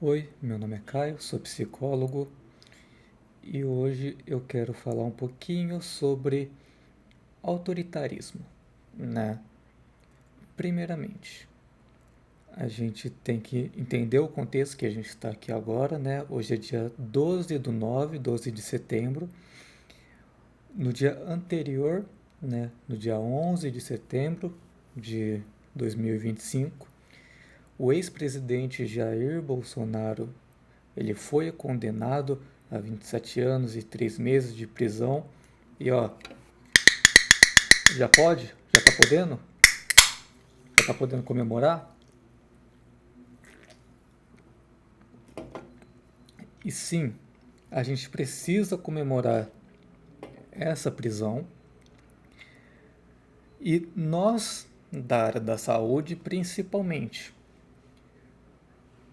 Oi, meu nome é Caio, sou psicólogo e hoje eu quero falar um pouquinho sobre autoritarismo, né? Primeiramente, a gente tem que entender o contexto que a gente está aqui agora, né? Hoje é dia 12/9, 12 de setembro. No dia anterior, né? No dia 11 de setembro de 2025, o ex-presidente Jair Bolsonaro ele foi condenado a 27 anos e 3 meses de prisão. E ó, já pode? Já tá podendo? Já tá podendo comemorar? E sim, a gente precisa comemorar essa prisão. E nós, da área da saúde, principalmente.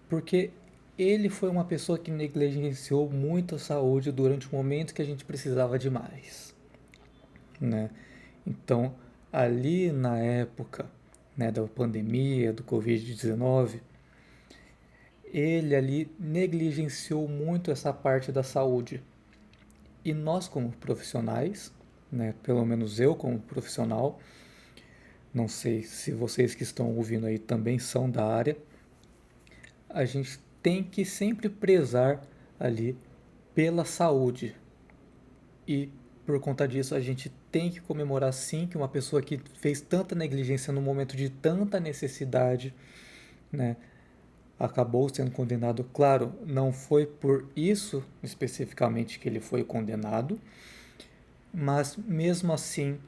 Porque ele foi uma pessoa que negligenciou muito a saúde durante o momento que a gente precisava de mais, né? Então, ali na época, né, da pandemia, do Covid-19, ele ali negligenciou muito essa parte da saúde. E nós como profissionais, né, pelo menos eu como profissional, não sei se vocês que estão ouvindo aí também são da área, a gente tem que sempre prezar ali pela saúde. E por conta disso a gente tem que comemorar sim que uma pessoa que fez tanta negligência no momento de tanta necessidade, né, acabou sendo condenado. Claro, não foi por isso especificamente que ele foi condenado, mas mesmo assim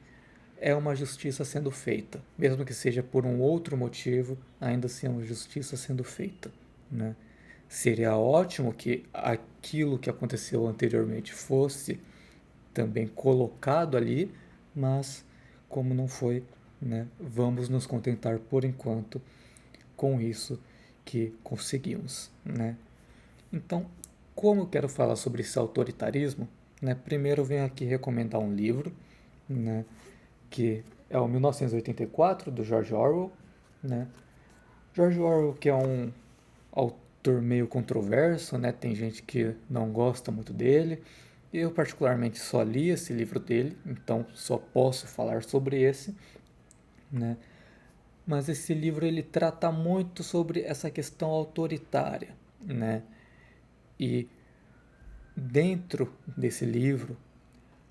é uma justiça sendo feita, mesmo que seja por um outro motivo, ainda assim é uma justiça sendo feita, né? Seria ótimo que aquilo que aconteceu anteriormente fosse também colocado ali, mas como não foi, né, vamos nos contentar por enquanto com isso que conseguimos, né? Então, como eu quero falar sobre esse autoritarismo, né, primeiro eu venho aqui recomendar um livro, né, que é o 1984 do George Orwell, né? George Orwell que é um autor meio controverso, né? Tem gente que não gosta muito dele. Eu particularmente só li esse livro dele, então só posso falar sobre esse, né? Mas esse livro ele trata muito sobre essa questão autoritária, né? E dentro desse livro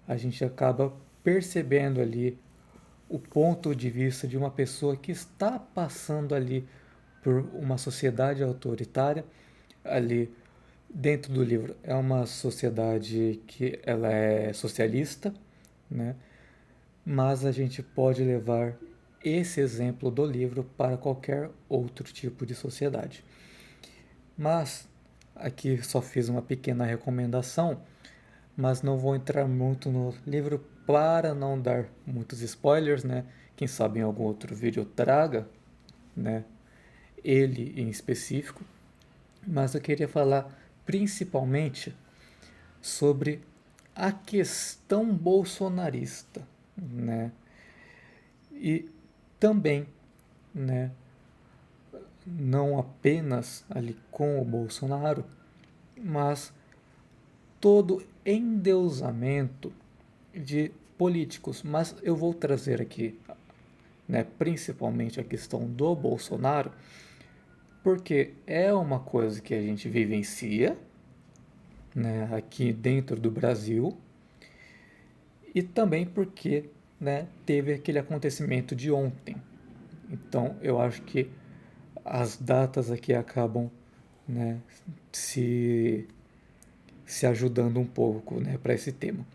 a gente acaba percebendo ali o ponto de vista de uma pessoa que está passando ali por uma sociedade autoritária ali dentro do livro. É uma sociedade que ela é socialista, né? Mas a gente pode levar esse exemplo do livro para qualquer outro tipo de sociedade. Mas aqui só fiz uma pequena recomendação, mas não vou entrar muito no livro para não dar muitos spoilers, né? Quem sabe em algum outro vídeo eu traga, né? Ele em específico, mas eu queria falar principalmente sobre a questão bolsonarista, né? E também, né, não apenas ali com o Bolsonaro, mas todo endeusamento de políticos. Mas eu vou trazer aqui, né, principalmente a questão do Bolsonaro, porque é uma coisa que a gente vivencia, né, aqui dentro do Brasil, e também porque, né, teve aquele acontecimento de ontem. Então eu acho que as datas aqui acabam, né, se, se ajudando um pouco, né, para esse tema.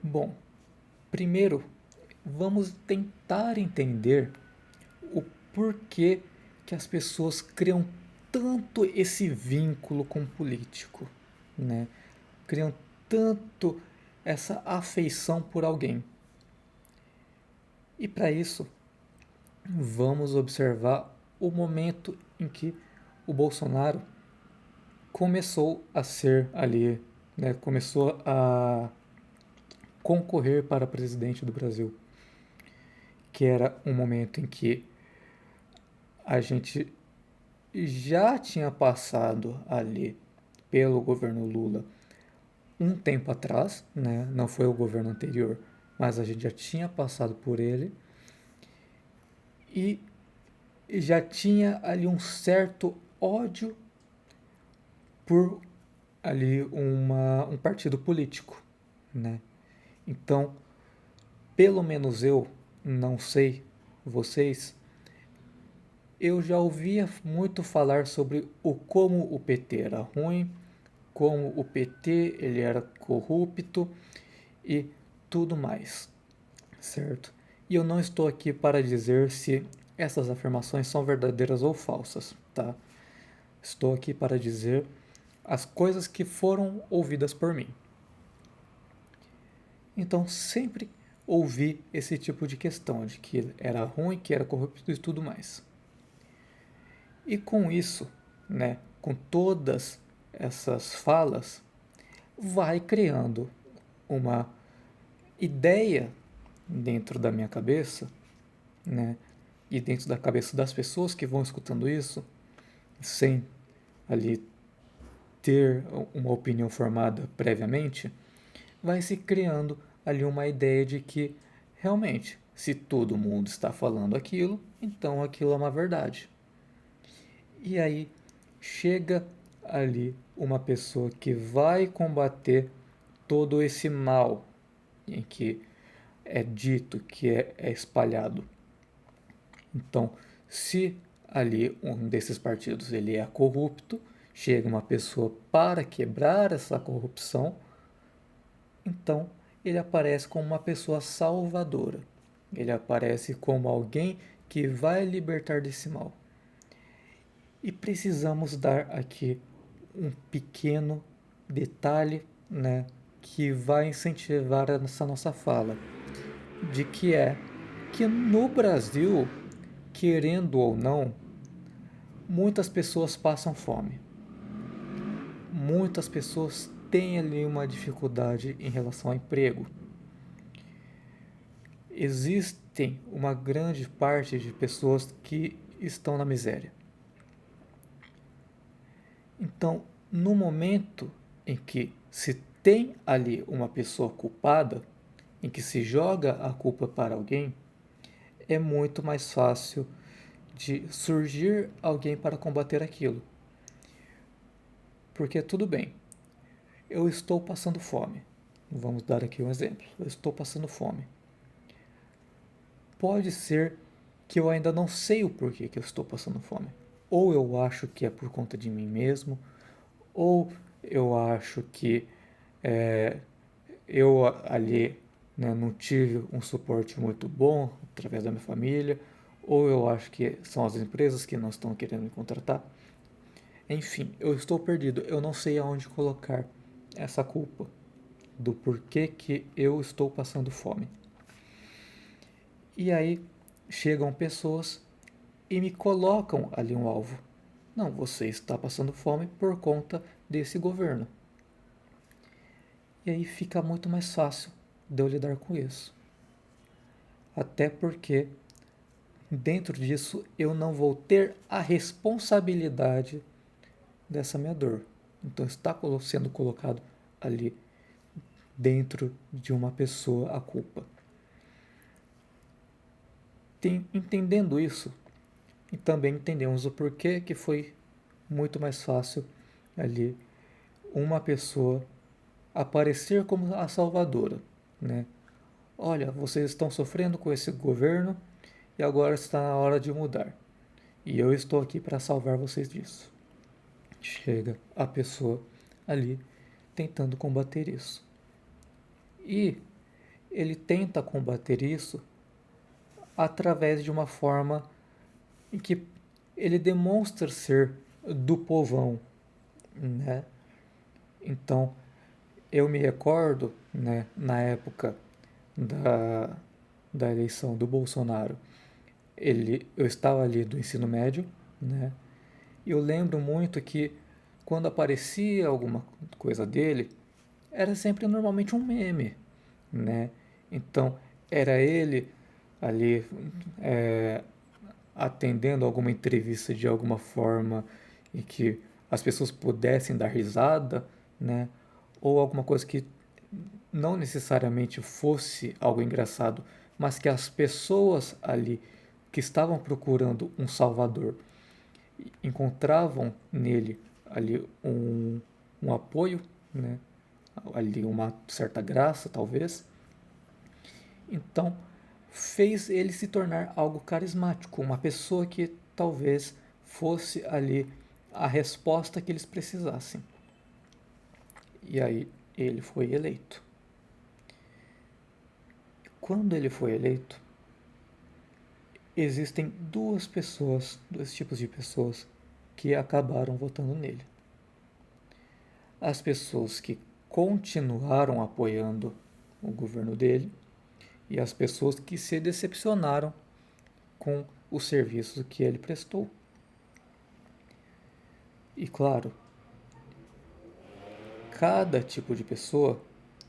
Bom, primeiro vamos tentar entender o porquê que as pessoas criam tanto esse vínculo com o político, né? Criam tanto essa afeição por alguém. E para isso, vamos observar o momento em que o Bolsonaro começou a ser ali, né, começou a concorrer para presidente do Brasil, que era um momento em que a gente já tinha passado ali pelo governo Lula um tempo atrás, né? Não foi o governo anterior, mas a gente já tinha passado por ele e já tinha ali um certo ódio por ali um partido político, né? Então, pelo menos eu, não sei vocês, eu já ouvia muito falar sobre o como o PT era ruim, como o PT ele era corrupto e tudo mais, certo? E eu não estou aqui para dizer se essas afirmações são verdadeiras ou falsas, tá? Estou aqui para dizer as coisas que foram ouvidas por mim. Então sempre ouvi esse tipo de questão, de que era ruim, que era corrupto e tudo mais. E com isso, né, com todas essas falas, vai criando uma ideia dentro da minha cabeça, né, e dentro da cabeça das pessoas que vão escutando isso, sem ali ter uma opinião formada previamente, vai se criando ali uma ideia de que realmente, se todo mundo está falando aquilo, então aquilo é uma verdade. E aí chega ali uma pessoa que vai combater todo esse mal em que é dito, que é espalhado. Então, se ali um desses partidos ele é corrupto, chega uma pessoa para quebrar essa corrupção, então ele aparece como uma pessoa salvadora. Ele aparece como alguém que vai libertar desse mal. E precisamos dar aqui um pequeno detalhe, né, que vai incentivar essa nossa fala, de que é que no Brasil, querendo ou não, muitas pessoas passam fome. Muitas pessoas têm ali uma dificuldade em relação ao emprego. Existem uma grande parte de pessoas que estão na miséria. Então, no momento em que se tem ali uma pessoa culpada, em que se joga a culpa para alguém, é muito mais fácil de surgir alguém para combater aquilo. Porque tudo bem, eu estou passando fome. Vamos dar aqui um exemplo. Eu estou passando fome. Pode ser que eu ainda não sei o porquê que eu estou passando fome. Ou eu acho que é por conta de mim mesmo, ou eu acho que é, eu ali, né, não tive um suporte muito bom através da minha família, ou eu acho que são as empresas que não estão querendo me contratar. Enfim, eu estou perdido, eu não sei aonde colocar essa culpa do porquê que eu estou passando fome. E aí chegam pessoas e me colocam ali um alvo. Não, você está passando fome por conta desse governo. E aí fica muito mais fácil de eu lidar com isso. Até porque dentro disso eu não vou ter a responsabilidade dessa minha dor. Então está sendo colocado ali dentro de uma pessoa a culpa. Entendendo isso, e também entendemos o porquê que foi muito mais fácil ali uma pessoa aparecer como a salvadora, né? Olha, vocês estão sofrendo com esse governo e agora está na hora de mudar. E eu estou aqui para salvar vocês disso. Chega a pessoa ali tentando combater isso. E ele tenta combater isso através de uma forma em que ele demonstra ser do povão, né? Então, eu me recordo, né, na época da, da eleição do Bolsonaro, eu estava ali do ensino médio, né? E eu lembro muito que quando aparecia alguma coisa dele, era sempre normalmente um meme, né? Então, era ele ali atendendo alguma entrevista de alguma forma em que as pessoas pudessem dar risada, né? Ou alguma coisa que não necessariamente fosse algo engraçado, mas que as pessoas ali que estavam procurando um salvador encontravam nele ali um apoio, né? Ali uma certa graça, talvez. Então, fez ele se tornar algo carismático, uma pessoa que talvez fosse ali a resposta que eles precisassem. E aí ele foi eleito. Quando ele foi eleito, existem dois tipos de pessoas que acabaram votando nele. As pessoas que continuaram apoiando o governo dele e as pessoas que se decepcionaram com o serviço que ele prestou. E claro, cada tipo de pessoa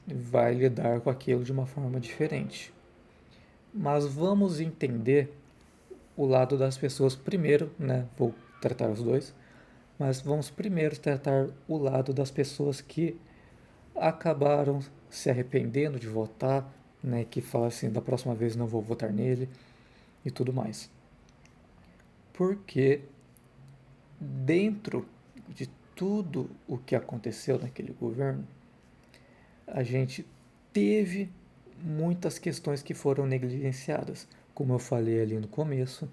vai lidar com aquilo de uma forma diferente. Mas vamos entender o lado das pessoas primeiro, né? Vou tratar os dois, mas vamos primeiro tratar o lado das pessoas que acabaram se arrependendo de votar, né? Que falam assim, da próxima vez não vou votar nele e tudo mais. Porque dentro de tudo o que aconteceu naquele governo, a gente teve muitas questões que foram negligenciadas. Como eu falei ali no começo,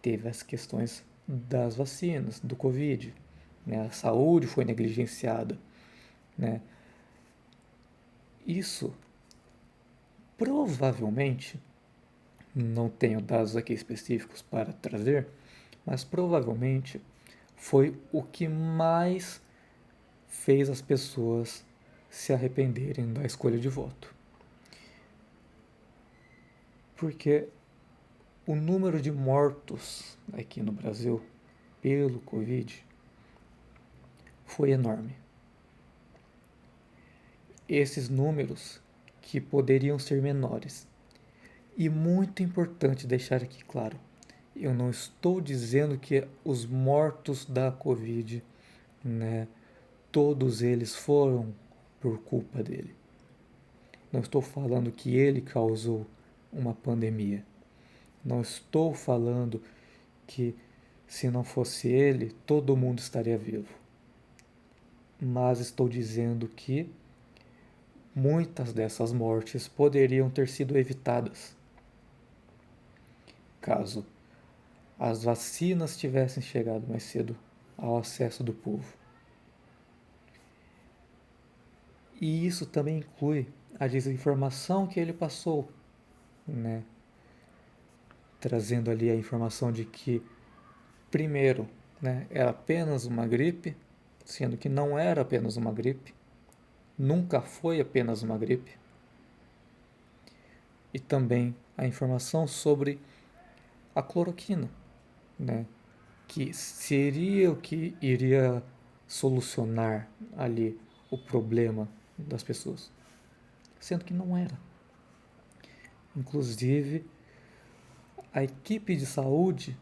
teve as questões das vacinas, do Covid, né? A saúde foi negligenciada, né? Isso provavelmente, não tenho dados aqui específicos para trazer, mas provavelmente foi o que mais fez as pessoas se arrependerem da escolha de voto. Porque o número de mortos aqui no Brasil pelo Covid foi enorme. Esses números que poderiam ser menores. E muito importante deixar aqui claro, eu não estou dizendo que os mortos da Covid, né, todos eles foram por culpa dele. Não estou falando que ele causou uma pandemia. Não estou falando que se não fosse ele, todo mundo estaria vivo. Mas estou dizendo que muitas dessas mortes poderiam ter sido evitadas caso as vacinas tivessem chegado mais cedo ao acesso do povo. E isso também inclui a desinformação que ele passou, né? Trazendo ali a informação de que, primeiro, né, era apenas uma gripe, sendo que não era apenas uma gripe, nunca foi apenas uma gripe. E também a informação sobre a cloroquina, né, que seria o que iria solucionar ali o problema das pessoas, sendo que não era. Inclusive, a equipe de saúde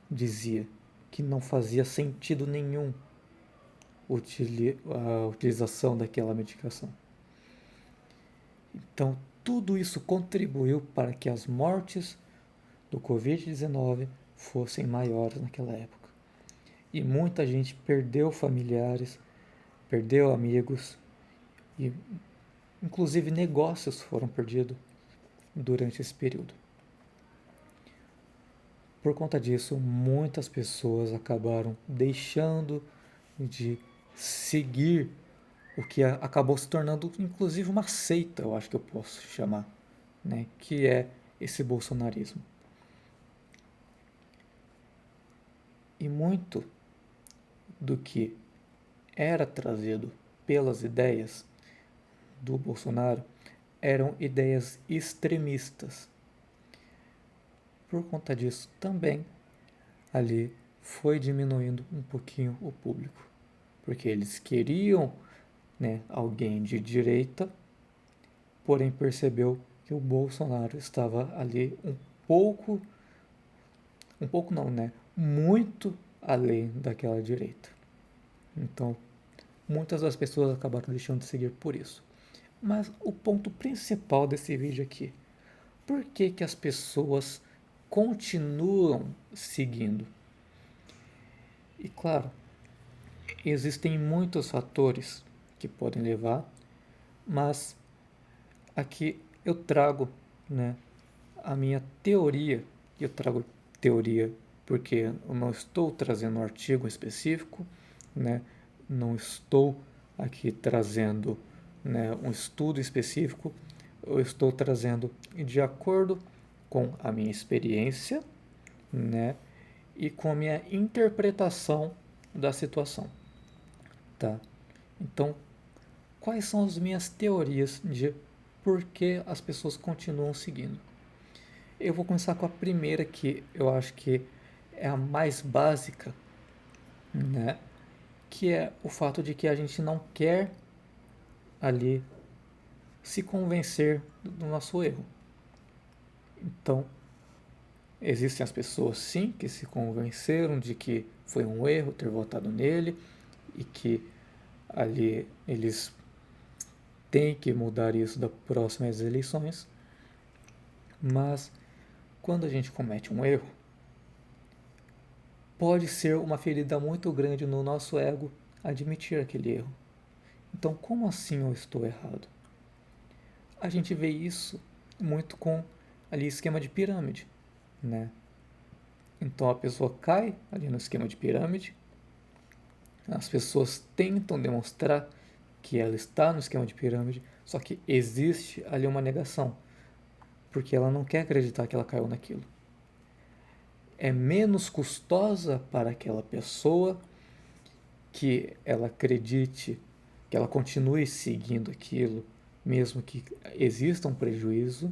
dizia que não fazia sentido nenhum a utilização daquela medicação. Então, tudo isso contribuiu para que as mortes do Covid-19 fossem maiores naquela época. E muita gente perdeu familiares, perdeu amigos e inclusive negócios foram perdidos durante esse período. Por conta disso, muitas pessoas acabaram deixando de seguir o que acabou se tornando inclusive uma seita, eu acho que eu posso chamar, né? Que é esse bolsonarismo. E muito do que era trazido pelas ideias do Bolsonaro eram ideias extremistas. Por conta disso também ali foi diminuindo um pouquinho o público, porque eles queriam, né, alguém de direita, porém percebeu que o Bolsonaro estava ali um pouco um pouco não, né? Muito além daquela direita. Então, muitas das pessoas acabaram deixando de seguir por isso. Mas o ponto principal desse vídeo aqui, por que que as pessoas continuam seguindo? E claro, existem muitos fatores que podem levar, mas aqui eu trago, né, a minha teoria. Eu trago teoria porque eu não estou trazendo um artigo específico, né, não estou aqui trazendo, né, um estudo específico, eu estou trazendo de acordo com a minha experiência, né, e com a minha interpretação da situação, tá? Então, quais são as minhas teorias de por que as pessoas continuam seguindo? Eu vou começar com a primeira, que eu acho que é a mais básica, né? Que é o fato de que a gente não quer ali se convencer do nosso erro. Então, existem as pessoas sim que se convenceram de que foi um erro ter votado nele e que ali eles têm que mudar isso das próximas eleições, mas quando a gente comete um erro, pode ser uma ferida muito grande no nosso ego admitir aquele erro. Então, como assim eu estou errado? A gente vê isso muito com ali esquema de pirâmide, né? Então a pessoa cai ali no esquema de pirâmide, as pessoas tentam demonstrar que ela está no esquema de pirâmide, só que existe ali uma negação, porque ela não quer acreditar que ela caiu naquilo. É menos custosa para aquela pessoa que ela acredite, que ela continue seguindo aquilo, mesmo que exista um prejuízo,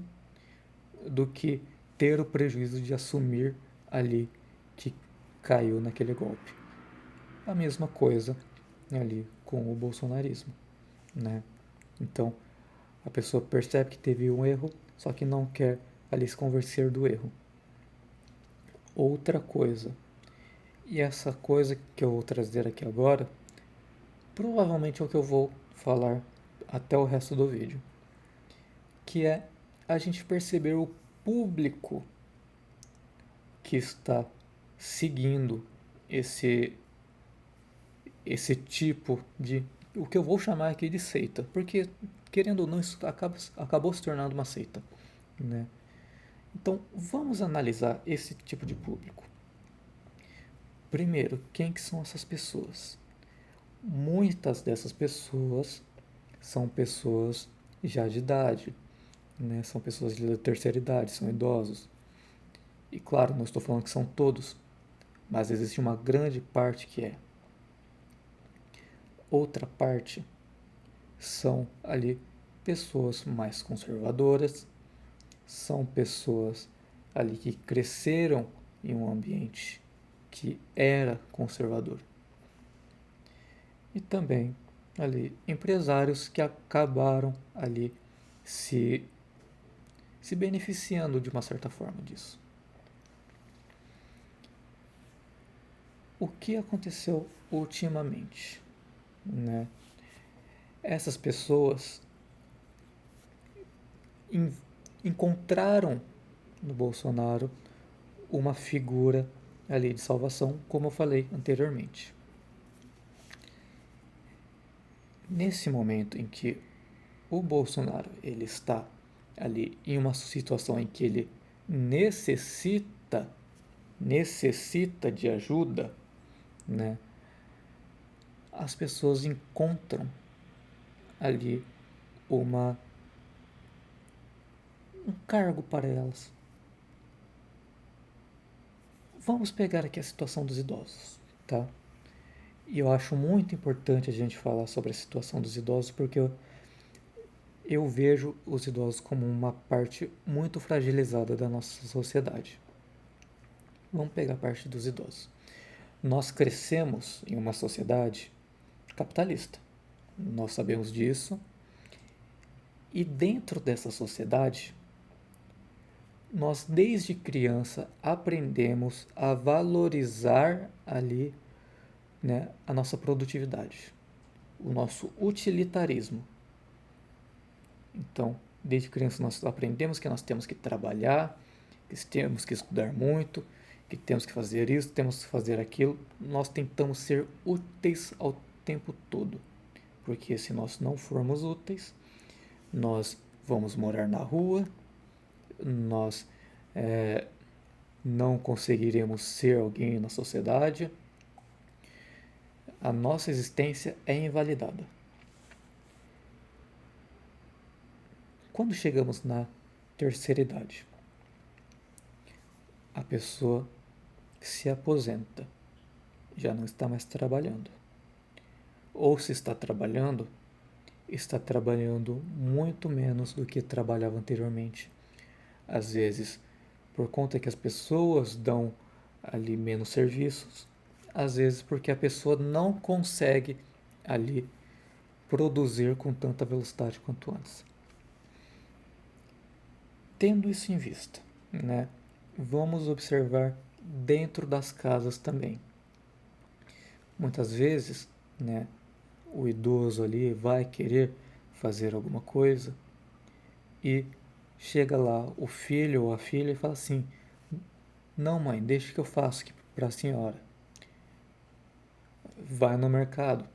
do que ter o prejuízo de assumir ali que caiu naquele golpe. A mesma coisa ali com o bolsonarismo, né? Então, a pessoa percebe que teve um erro, só que não quer ali se convencer do erro. Outra coisa, e essa coisa que eu vou trazer aqui agora, provavelmente é o que eu vou falar até o resto do vídeo, que é a gente perceber o público que está seguindo esse tipo de, o que eu vou chamar aqui de seita, porque querendo ou não isso acabou se tornando uma seita, né? Então vamos analisar esse tipo de público. Primeiro, quem que são essas pessoas? Muitas dessas pessoas são pessoas já de idade, né? São pessoas de terceira idade, são idosos. E claro, não estou falando que são todos, mas existe uma grande parte que é. Outra parte são ali pessoas mais conservadoras, são pessoas ali que cresceram em um ambiente que era conservador. E também ali empresários que acabaram ali se beneficiando de uma certa forma disso. O que aconteceu ultimamente, né? Essas pessoas encontraram no Bolsonaro uma figura ali de salvação, como eu falei anteriormente. Nesse momento em que o Bolsonaro ele está ali em uma situação em que ele necessita de ajuda, né? As pessoas encontram ali uma um cargo para elas. Vamos pegar aqui a situação dos idosos, tá? E eu acho muito importante a gente falar sobre a situação dos idosos porque eu vejo os idosos como uma parte muito fragilizada da nossa sociedade. Vamos pegar a parte dos idosos. Nós crescemos em uma sociedade capitalista. Nós sabemos disso. E dentro dessa sociedade, nós desde criança aprendemos a valorizar ali, né, a nossa produtividade, o nosso utilitarismo. Então, desde criança nós aprendemos que nós temos que trabalhar, que temos que estudar muito, que temos que fazer isso, temos que fazer aquilo. Nós tentamos ser úteis ao tempo todo, porque se nós não formos úteis, nós vamos morar na rua, nós não conseguiremos ser alguém na sociedade, a nossa existência é invalidada. Quando chegamos na terceira idade, a pessoa se aposenta, já não está mais trabalhando. Ou se está trabalhando muito menos do que trabalhava anteriormente. Às vezes, por conta que as pessoas dão ali menos serviços, às vezes porque a pessoa não consegue ali produzir com tanta velocidade quanto antes. Tendo isso em vista, né, vamos observar dentro das casas também. Muitas vezes, né, o idoso ali vai querer fazer alguma coisa e chega lá o filho ou a filha e fala assim: não, mãe, deixa que eu faço aqui para a senhora. Vai no mercado,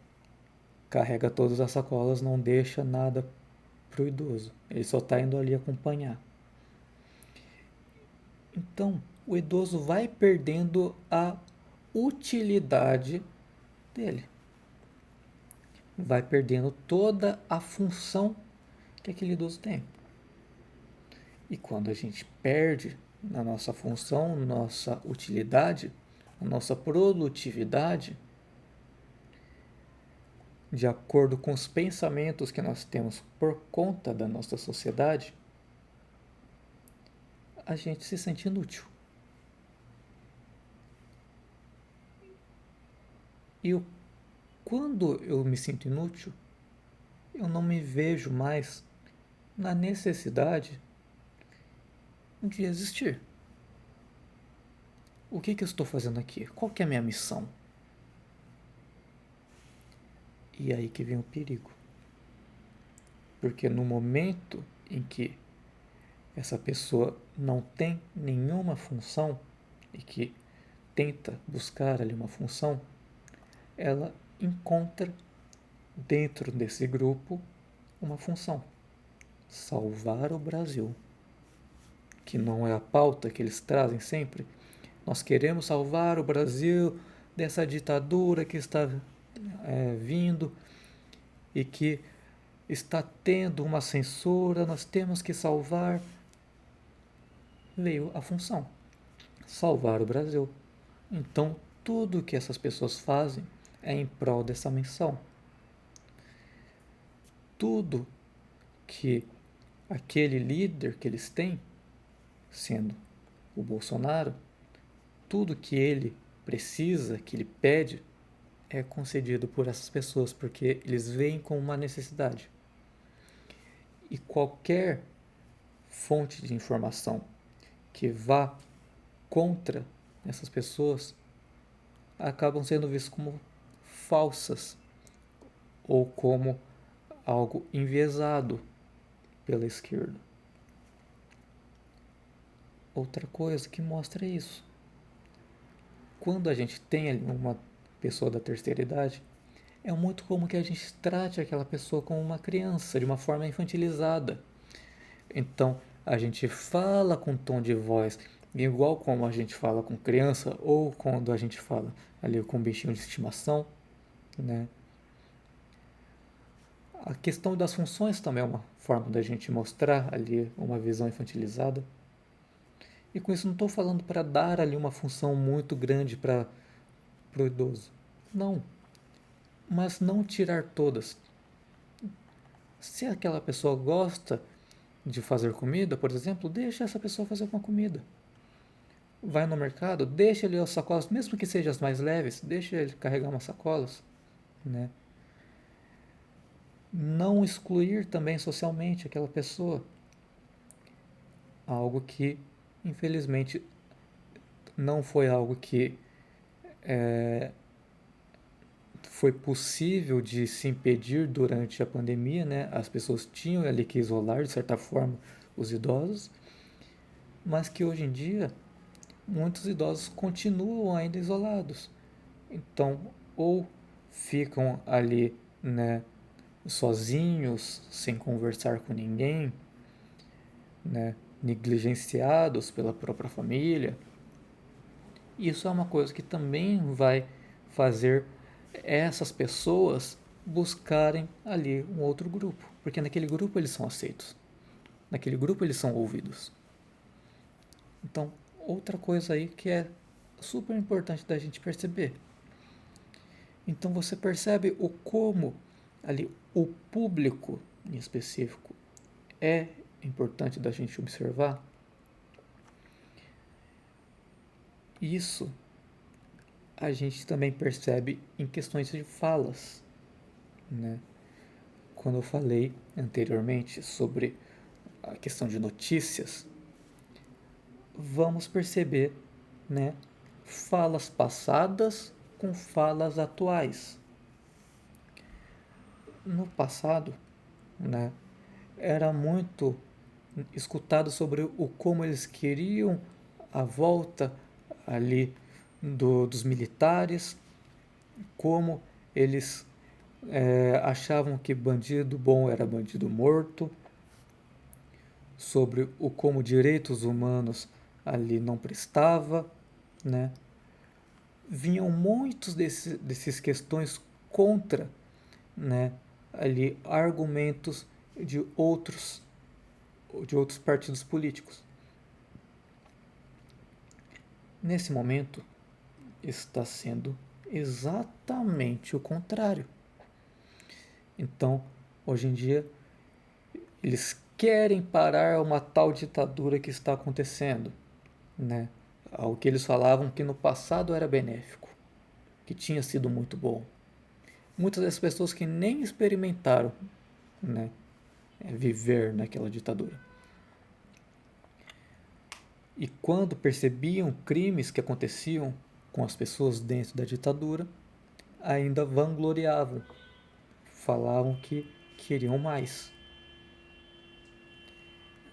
carrega todas as sacolas, não deixa nada pro idoso. Ele só está indo ali acompanhar. Então, o idoso vai perdendo a utilidade dele. Vai perdendo toda a função que aquele idoso tem. E quando a gente perde na nossa função, nossa utilidade, a nossa produtividade, de acordo com os pensamentos que nós temos por conta da nossa sociedade, a gente se sente inútil. E quando eu me sinto inútil, eu não me vejo mais na necessidade de existir. O que eu estou fazendo aqui? Qual que é a minha missão? E aí que vem o perigo. Porque no momento em que essa pessoa não tem nenhuma função e que tenta buscar ali uma função, ela encontra dentro desse grupo uma função: salvar o Brasil, que não é a pauta que eles trazem sempre. Nós queremos salvar o Brasil dessa ditadura que está vindo e que está tendo uma censura, nós temos que salvar. Veio a função: salvar o Brasil. Então, tudo que essas pessoas fazem é em prol dessa missão. Tudo que aquele líder que eles têm, sendo o Bolsonaro, tudo que ele precisa, que ele pede, é concedido por essas pessoas, porque eles veem como uma necessidade. E qualquer fonte de informação que vá contra essas pessoas acabam sendo vistas como falsas ou como algo enviesado pela esquerda. Outra coisa que mostra isso: quando a gente tem ali uma pessoa da terceira idade, é muito comum que a gente trate aquela pessoa como uma criança, de uma forma infantilizada. Então, a gente fala com tom de voz igual como a gente fala com criança ou quando a gente fala ali com um bichinho de estimação, né? A questão das funções também é uma forma da gente mostrar ali uma visão infantilizada. E com isso não estou falando para dar ali uma função muito grande para o idoso. Não. Mas não tirar todas. Se aquela pessoa gosta de fazer comida, por exemplo, deixa essa pessoa fazer uma comida. Vai no mercado, deixa ele as sacolas, mesmo que sejam as mais leves, deixa ele carregar umas sacolas, né? Não excluir também socialmente aquela pessoa. Algo que Infelizmente, não foi algo que foi possível de se impedir durante a pandemia, né? As pessoas tinham ali que isolar, de certa forma, os idosos, mas que hoje em dia muitos idosos continuam ainda isolados. Então, ou ficam ali, né, sozinhos, sem conversar com ninguém, né, negligenciados pela própria família. Isso é uma coisa que também vai fazer essas pessoas buscarem ali um outro grupo, porque naquele grupo eles são aceitos, naquele grupo eles são ouvidos. Então, outra coisa aí que é super importante da gente perceber. Então você percebe o como ali o público em específico é importante da gente observar. Isso a gente também percebe em questões de falas, né? Quando eu falei anteriormente sobre a questão de notícias, vamos perceber, né, falas passadas com falas atuais. No passado, né, era muito escutado sobre o como eles queriam a volta ali dos militares, como eles achavam que bandido bom era bandido morto, sobre o como direitos humanos ali não prestava, né? Vinham muitos desses questões contra, né, ali argumentos de outros partidos políticos. Nesse momento está sendo exatamente o contrário. Então, hoje em dia, eles querem parar uma tal ditadura que está acontecendo, né? Ao que eles falavam que no passado era benéfico, que tinha sido muito bom. Muitas das pessoas que nem experimentaram, né, viver naquela ditadura. E quando percebiam crimes que aconteciam com as pessoas dentro da ditadura, ainda vangloriavam, falavam que queriam mais.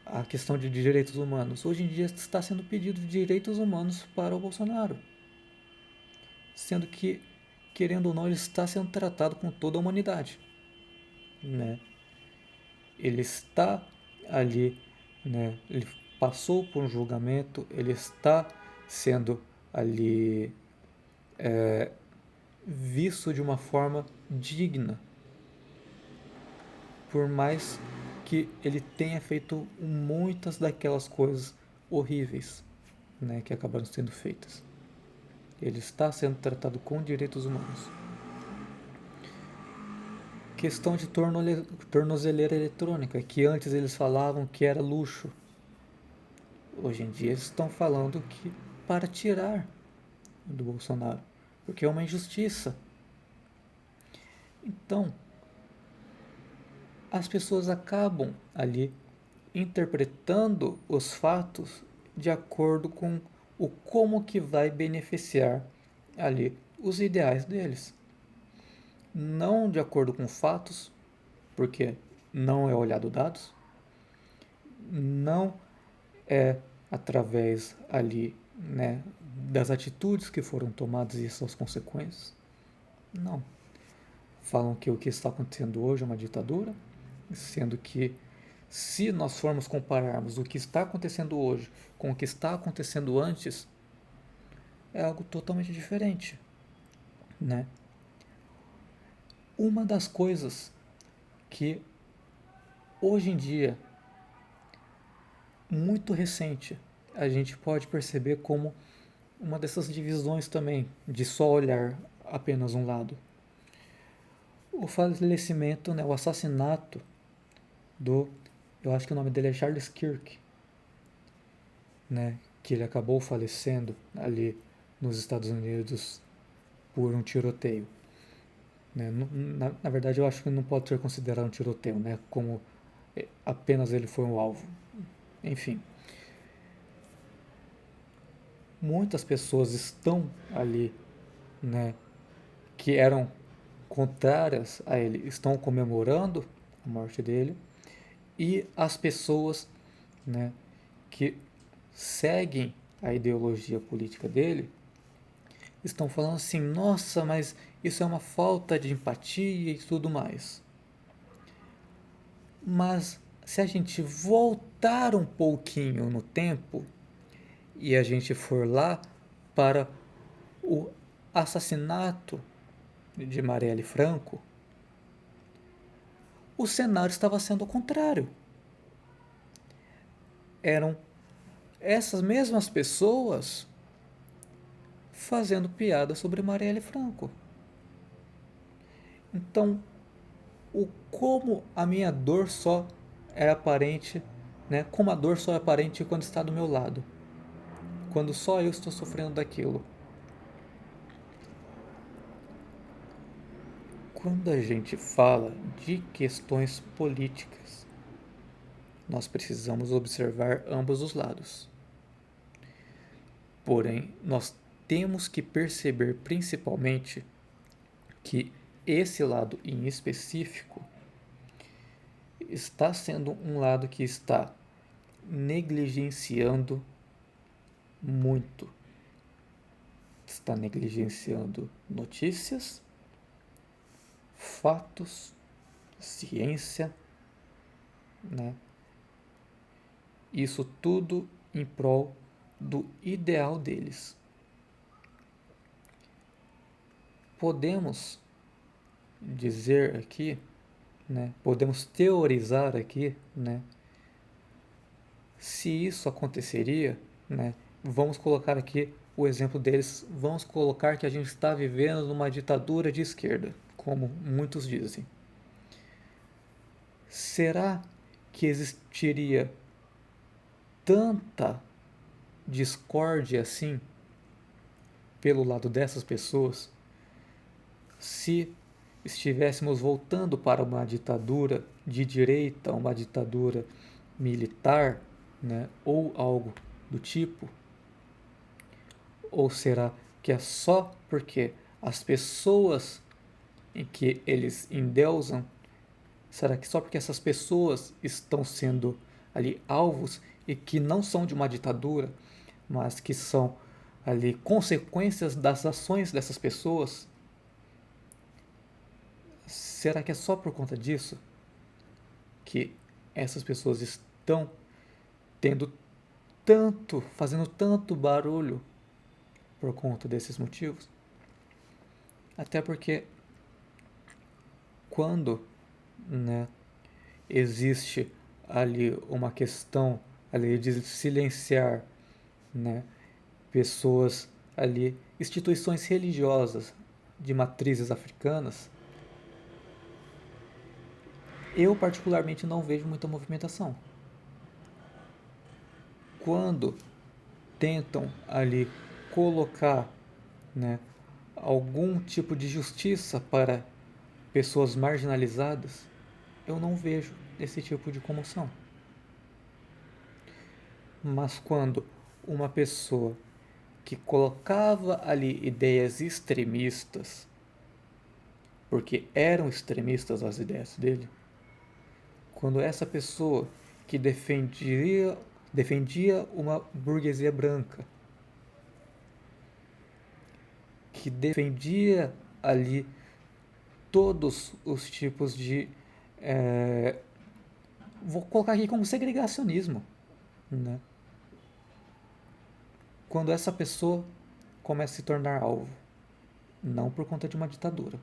A questão de direitos humanos. Hoje em dia está sendo pedido direitos humanos para o Bolsonaro, sendo que, querendo ou não, ele está sendo tratado com toda a humanidade, né? Ele está ali, né? Ele passou por um julgamento, ele está sendo ali visto de uma forma digna, por mais que ele tenha feito muitas daquelas coisas horríveis, né, que acabaram sendo feitas. Ele está sendo tratado com direitos humanos. Questão de tornozeleira eletrônica, que antes eles falavam que era luxo. Hoje em dia eles estão falando que para tirar do Bolsonaro, porque é uma injustiça. Então, as pessoas acabam ali interpretando os fatos de acordo com o como que vai beneficiar ali os ideais deles. Não de acordo com fatos, porque não é olhado dados, não é através ali, né, das atitudes que foram tomadas e suas consequências. Não. Falam que o que está acontecendo hoje é uma ditadura, sendo que se nós formos compararmos o que está acontecendo hoje com o que está acontecendo antes, é algo totalmente diferente, né? Uma das coisas que hoje em dia, muito recente, a gente pode perceber como uma dessas divisões também, de só olhar apenas um lado. O falecimento, né, o assassinato do, eu acho que o nome dele é Charles Kirk, né, que ele acabou falecendo ali nos Estados Unidos por um tiroteio. Né? Na verdade, eu acho que não pode ser considerado um tiroteio, né? Como apenas ele foi um alvo. Enfim, muitas pessoas estão ali, né, que eram contrárias a ele, estão comemorando a morte dele, e as pessoas, né, que seguem a ideologia política dele estão falando assim: nossa, mas isso é uma falta de empatia e tudo mais. Mas se a gente voltar um pouquinho no tempo e a gente for lá para o assassinato de Marielle Franco, o cenário estava sendo o contrário. Eram essas mesmas pessoas fazendo piada sobre Marielle Franco. Então, como a minha dor só é aparente, né? Como a dor só é aparente quando está do meu lado, quando só eu estou sofrendo daquilo. Quando a gente fala de questões políticas, nós precisamos observar ambos os lados. Porém, nós temos que perceber principalmente que esse lado em específico está sendo um lado que está negligenciando muito. Está negligenciando notícias, fatos, ciência, né? Isso tudo em prol do ideal deles. Podemos dizer aqui, né? Podemos teorizar aqui, né? Se isso aconteceria, né? Vamos colocar aqui o exemplo deles. Vamos colocar que a gente está vivendo numa ditadura de esquerda, como muitos dizem. Será que existiria tanta discórdia assim pelo lado dessas pessoas se estivéssemos voltando para uma ditadura de direita, uma ditadura militar, né, ou algo do tipo? Ou será que é só porque as pessoas em que eles endeusam, será que só porque essas pessoas estão sendo ali alvos e que não são de uma ditadura, mas que são ali consequências das ações dessas pessoas? Será que é só por conta disso que essas pessoas estão tendo fazendo tanto barulho por conta desses motivos? Até porque quando, né, existe ali uma questão ali de silenciar, né, pessoas ali, instituições religiosas de matrizes africanas, eu particularmente não vejo muita movimentação. Quando tentam ali colocar, né, algum tipo de justiça para pessoas marginalizadas, eu não vejo esse tipo de comoção. Mas quando uma pessoa que colocava ali ideias extremistas, porque eram extremistas as ideias dele, quando essa pessoa que defendia uma burguesia branca, que defendia ali todos os tipos de, vou colocar aqui como segregacionismo, né? Quando essa pessoa começa a se tornar alvo, não por conta de uma ditadura,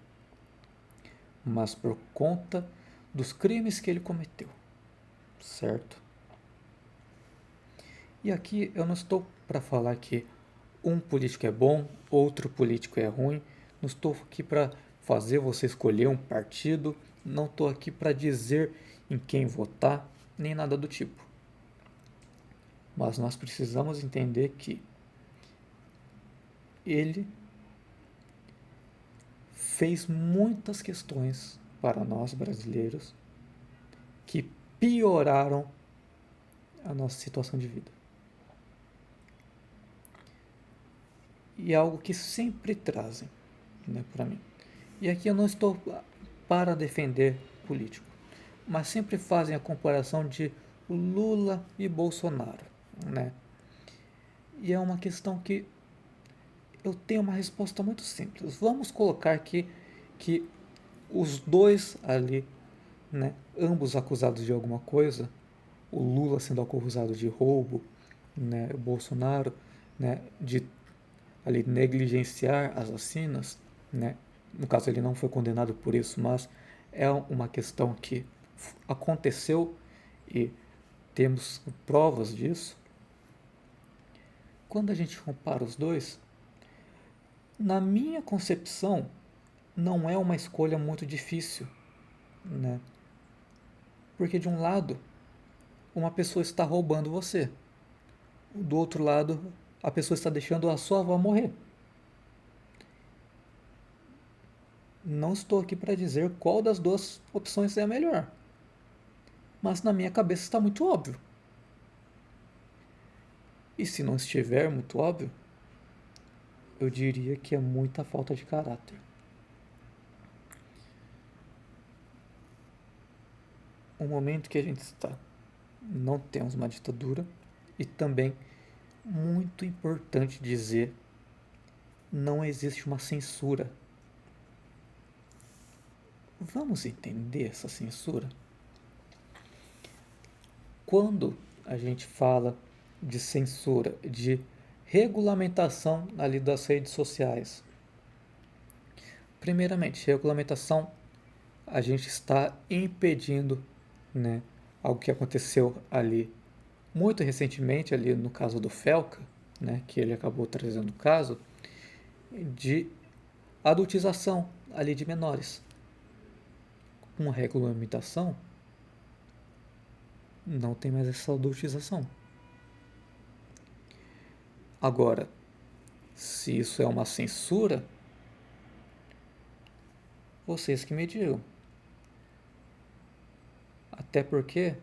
mas por conta dos crimes que ele cometeu, certo? E aqui eu não estou para falar que um político é bom, outro político é ruim, não estou aqui para fazer você escolher um partido, não estou aqui para dizer em quem votar, nem nada do tipo. Mas nós precisamos entender que ele fez muitas questões para nós brasileiros que pioraram a nossa situação de vida. e é algo que sempre trazem, né, para mim. E aqui eu não estou para defender político, mas sempre fazem a comparação de Lula e Bolsonaro, né? E é uma questão que eu tenho uma resposta muito simples. Vamos colocar que os dois ali, né, ambos acusados de alguma coisa, o Lula sendo acusado de roubo, né, o Bolsonaro, né, de ali negligenciar as vacinas, né? No caso ele não foi condenado por isso, mas é uma questão que aconteceu e temos provas disso. Quando a gente compara os dois, na minha concepção, não é uma escolha muito difícil, né? Porque de um lado, uma pessoa está roubando você, do outro lado, a pessoa está deixando a sua avó morrer. Não estou aqui para dizer qual das duas opções é a melhor, mas na minha cabeça está muito óbvio. E se não estiver muito óbvio, eu diria que é muita falta de caráter. O momento que a gente está, não temos uma ditadura e também, muito importante dizer, não existe uma censura. Vamos entender essa censura? Quando a gente fala de censura, de regulamentação ali das redes sociais, primeiramente, regulamentação, a gente está impedindo, né, algo que aconteceu ali muito recentemente, ali no caso do Felca, né, que ele acabou trazendo o caso, de adultização ali de menores. Com a regulamentação, não tem mais essa adultização. Agora, se isso é uma censura, vocês que me digam. Até porque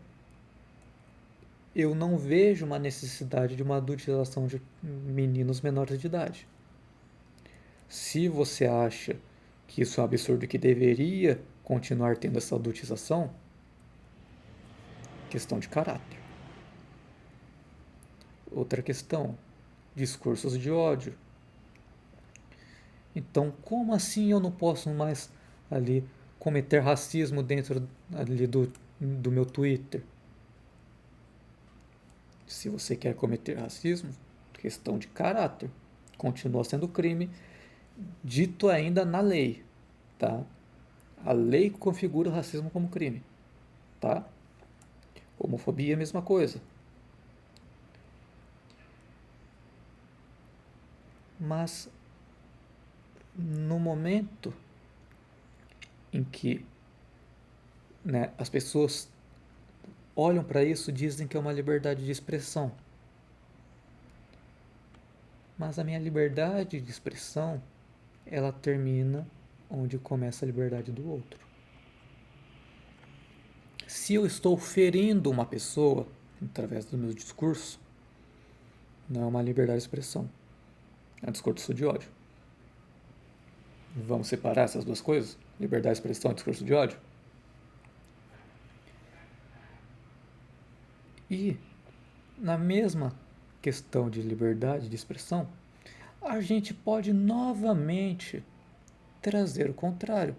eu não vejo uma necessidade de uma adultização de meninos menores de idade. Se você acha que isso é um absurdo e que deveria continuar tendo essa adultização, questão de caráter. Outra questão, discursos de ódio. Então, como assim eu não posso mais ali cometer racismo dentro ali do meu Twitter? Se você quer cometer racismo, questão de caráter. Continua sendo crime, dito ainda na lei, tá? A lei configura o racismo como crime, tá? Homofobia é a mesma coisa. Mas no momento em que, né, as pessoas olham para isso e dizem que é uma liberdade de expressão. Mas a minha liberdade de expressão, ela termina onde começa a liberdade do outro. Se eu estou ferindo uma pessoa através do meu discurso, não é uma liberdade de expressão, é um discurso de ódio. Vamos separar essas duas coisas? Liberdade de expressão e discurso de ódio? E, na mesma questão de liberdade de expressão, a gente pode novamente trazer o contrário.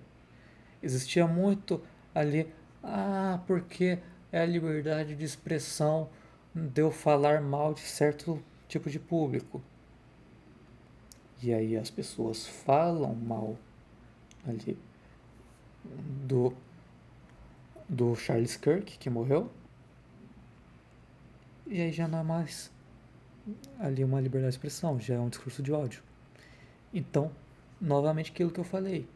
Existia muito ali, porque é a liberdade de expressão de eu falar mal de certo tipo de público. E aí as pessoas falam mal ali do, do Charles Kirk, que morreu, e aí já não é mais ali uma liberdade de expressão, já é um discurso de ódio. Então, novamente aquilo que eu falei,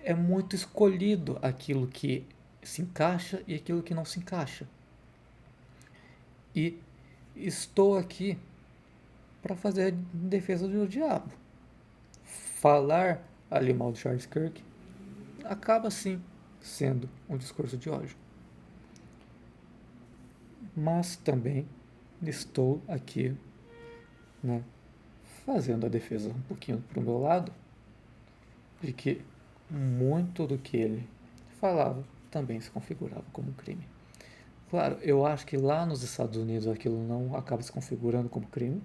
é muito escolhido aquilo que se encaixa e aquilo que não se encaixa. E estou aqui para fazer a defesa do diabo. Falar ali mal de Charles Kirk acaba sim sendo um discurso de ódio. Mas também estou aqui, né, fazendo a defesa um pouquinho pro meu lado, de que muito do que ele falava também se configurava como crime. Claro, eu acho que lá nos Estados Unidos aquilo não acaba se configurando como crime,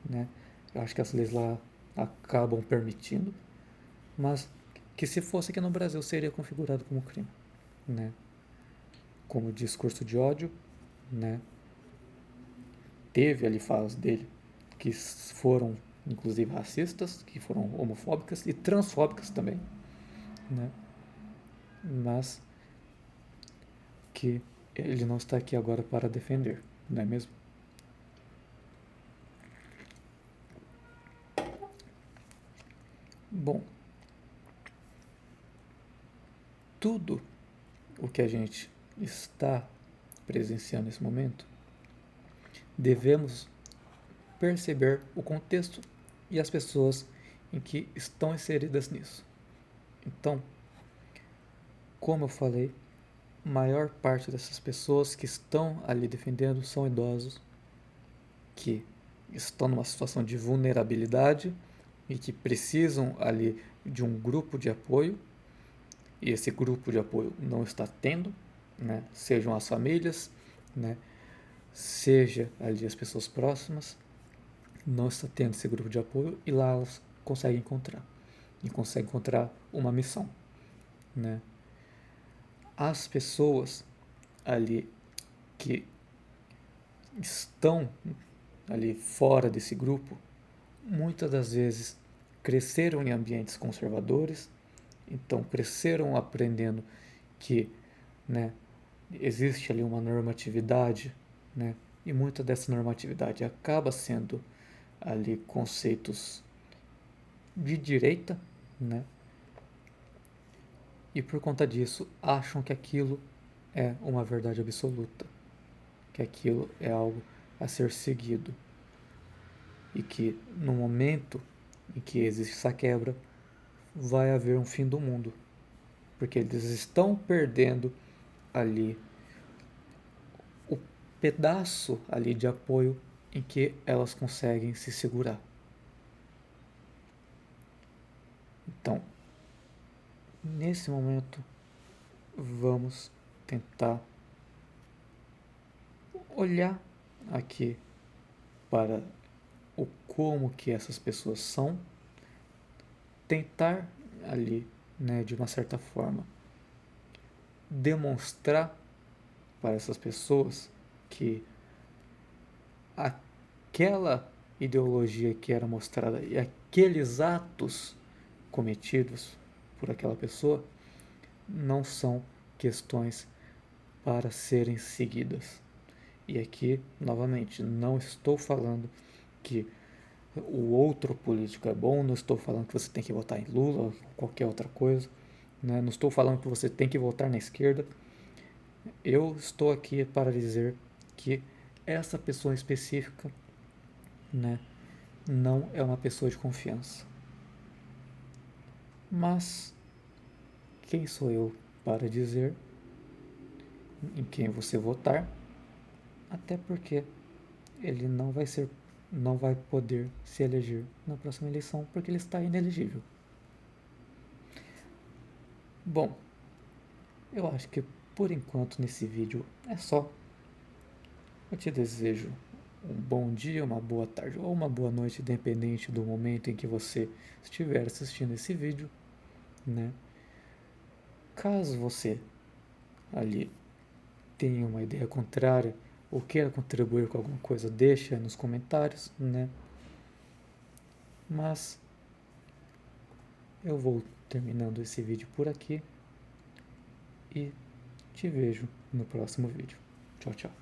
né? Eu acho que as leis lá acabam permitindo, mas que se fosse aqui no Brasil seria configurado como crime, né? Como discurso de ódio, né? Teve ali falas dele que foram inclusive racistas, que foram homofóbicas e transfóbicas também, né? Mas que ele não está aqui agora para defender, não é mesmo? Bom, tudo o que a gente está presenciando nesse momento, devemos perceber o contexto e as pessoas em que estão inseridas nisso. Então, como eu falei, a maior parte dessas pessoas que estão ali defendendo são idosos que estão numa situação de vulnerabilidade e que precisam ali de um grupo de apoio, e esse grupo de apoio não está tendo, né? Sejam as famílias, né? Seja ali as pessoas próximas, não está tendo esse grupo de apoio, e lá elas conseguem encontrar, e conseguem encontrar uma missão, né? As pessoas ali que estão ali fora desse grupo, muitas das vezes cresceram em ambientes conservadores, então cresceram aprendendo que, né, existe ali uma normatividade, né, e muita dessa normatividade acaba sendo ali conceitos de direita, né, e por conta disso acham que aquilo é uma verdade absoluta, que aquilo é algo a ser seguido, e que no momento em que existe essa quebra vai haver um fim do mundo, porque eles estão perdendo ali o pedaço ali de apoio em que elas conseguem se segurar. Então, nesse momento, vamos tentar olhar aqui para o como que essas pessoas são, tentar ali, né, de uma certa forma, demonstrar para essas pessoas que aquela ideologia que era mostrada e aqueles atos cometidos por aquela pessoa não são questões para serem seguidas. E aqui, novamente, não estou falando que o outro político é bom, não estou falando que você tem que votar em Lula ou qualquer outra coisa, né? Não estou falando que você tem que votar na esquerda. Eu estou aqui para dizer que essa pessoa específica, né, não é uma pessoa de confiança. Mas quem sou eu para dizer em quem você votar? Até porque ele não vai poder se eleger na próxima eleição porque ele está inelegível. Bom, eu acho que por enquanto nesse vídeo é só. Eu te desejo um bom dia, uma boa tarde ou uma boa noite, independente do momento em que você estiver assistindo esse vídeo, né? Caso você ali tenha uma ideia contrária ou queira contribuir com alguma coisa, deixa nos comentários, né? Mas eu vou terminando esse vídeo por aqui e te vejo no próximo vídeo. Tchau, tchau.